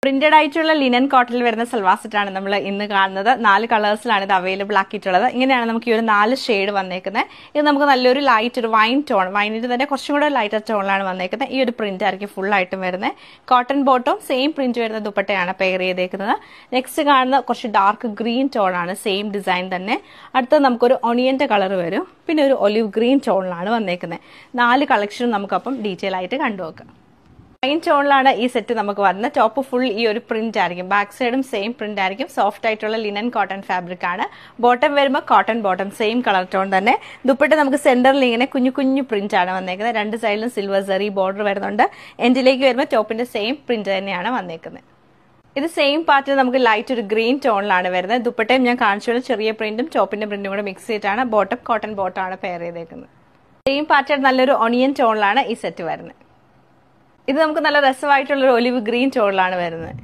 Printed ആയിട്ടുള്ള linen കോട്ടണിൽ വരുന്ന സൽവാർ സെറ്റാണ് നമ്മൾ ഇന്ന് കാണുന്നത്. 4 കളേഴ്സിലാണ് ഇത് അവൈലബിൾ ആക്കിയിട്ടുള്ളത്. ഇങ്ങനെയാണ് നമുക്ക് ഈ ഒരു 4 ഷെയ്ഡ് വന്നേക്കുന്നത്. ഇത് നമുക്ക് നല്ലൊരു ലൈറ്റ് ഒരു വൈൻ ടോൺ, വൈനിന്റെ തന്നെ കുറച്ചും കൂടെ ലൈറ്റർ ടോണിലാണ് വന്നേക്കുന്നത്. ഈ ഒരു പ്രിന്റ് ആയിരിക്കും ഫുൾ ആയിട്ടും വരുന്നത്. കോട്ടൺ ബോട്ടം സെയിം പ്രിന്റ് വരുന്ന ദുപ്പട്ടയാണ് പെയർ ചെയ്തേക്കുന്നത്. നെക്സ്റ്റ് കാണുന്ന കുറച്ച് ഡാർക്ക് ഗ്രീൻ ടോൺ ആണ്, സെയിം ഡിസൈൻ തന്നെ. അടുത്തത് നമുക്കൊരു ഒണിയന്റെ കളർ വരും, പിന്നെ ഒരു ഒലിവ് ഗ്രീൻ ടോണിലാണ് വന്നേക്കുന്നത്. 4 കളക്ഷനും നമുക്കപ്പം ഡീറ്റെയിൽ ആയിട്ട് കണ്ടുനോക്കാം. വൈൻ ടോണിലാണ് ഈ സെറ്റ് നമുക്ക് വരുന്നത്. ടോപ്പ് ഫുൾ ഈ ഒരു പ്രിന്റ് ആയിരിക്കും, ബാക്ക് സൈഡും സെയിം പ്രിന്റ് ആയിരിക്കും. സോഫ്റ്റ് ആയിട്ടുള്ള ലിനൻ കോട്ടൺ ഫാബ്രിക് ആണ്. ബോട്ടം വരുമ്പോൾ cotton bottom same colour tone തന്നെ. ദുപ്പട്ട നമുക്ക് സെന്ററിൽ ഇങ്ങനെ കുഞ്ഞു കുഞ്ഞു പ്രിന്റ് ആണ് വന്നേക്കുന്നത്. 2 സൈഡിലും സിൽവർ സെറി ബോർഡർ വരുന്നുണ്ട്. എൻഡിലേക്ക് വരുമ്പോൾ ടോപ്പിന്റെ സെയിം പ്രിന്റ് തന്നെയാണ് വന്നേക്കുന്നത്. ഇത് സെയിം പാറ്റേൺ നമുക്ക് ലൈറ്റ് ഒരു ഗ്രീൻ ടോണിലാണ് വരുന്നത്. ദുപ്പട്ടയും ഞാൻ കാണിച്ചുള്ള ചെറിയ പ്രിന്റും ടോപ്പിന്റെ പ്രിന്റും കൂടെ മിക്സ് ചെയ്തിട്ടാണ് ബോട്ടം കോട്ടൺ ബോട്ടം ആണ് പെയർ ചെയ്തേക്കുന്നത്. സെയിം പാറ്റേൺ നല്ലൊരു ഒണിയൻ ടോണിലാണ് ഈ സെറ്റ് വരുന്നത്. ഇത് നമുക്ക് നല്ല രസമായിട്ടുള്ള ഒരു ഒലിവ് ഗ്രീൻ ടോണിലാണ് വരുന്നത്.